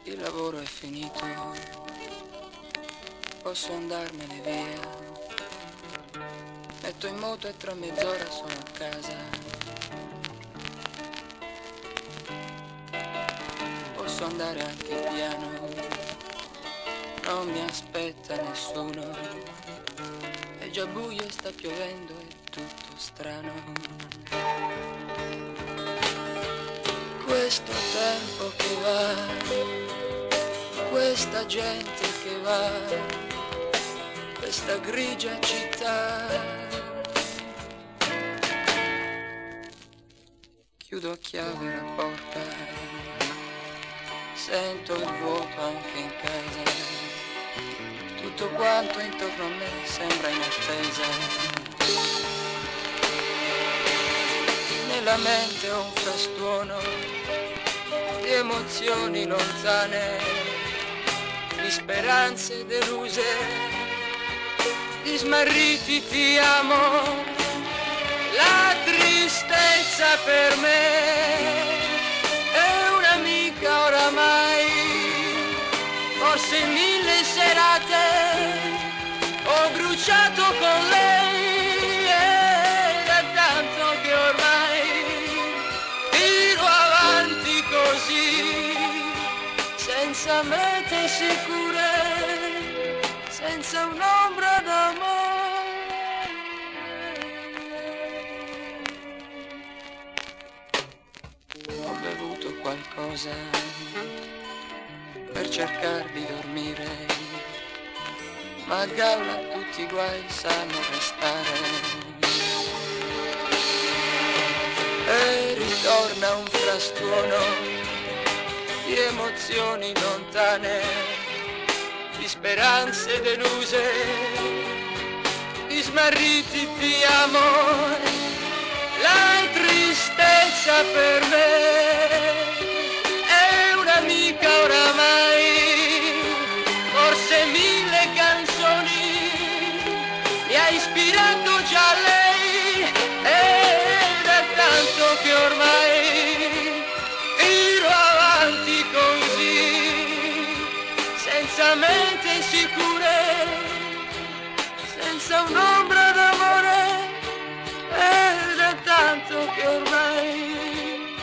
Il lavoro è finito, posso andarmene via. Metto in moto e tra mezz'ora sono a casa. Posso andare anche piano, non mi aspetta nessuno. È già buio e sta piovendo, è tutto strano. Questo tempo che va, questa gente che va, questa grigia città. Chiudo a chiave la porta, sento il vuoto anche in casa. Tutto quanto intorno a me sembra in attesa. Nella mente ho un frastuono di emozioni lontane, di speranze deluse, di smarriti ti amo. La tristezza per me è un'amica oramai, forse 1000 serate ho bruciato con lei, ed è tanto che ormai tiro avanti così, senza mete sicure, senza un'ombra d'amore. Ho bevuto qualcosa per cercare di dormire, ma a galla tutti i guai sanno restare. E ritorna un frastuono di emozioni lontane, di speranze deluse, di smarriti ti amo. La tristezza per me è un'amica oramai, forse 1000 canzoni mi ha ispirato già lei, ed è tanto che ormai tiro avanti così, senza mente sicure, senza un'ombra d'amore. Ed è tanto che ormai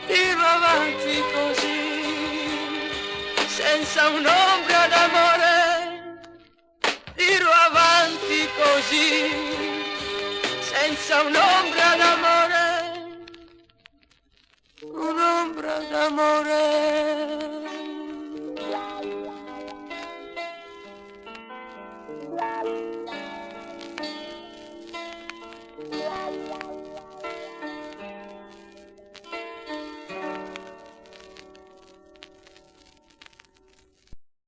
tiro avanti così, senza un'ombra d'amore. Tiro avanti così, senza un'ombra d'amore. Un'ombra d'amore.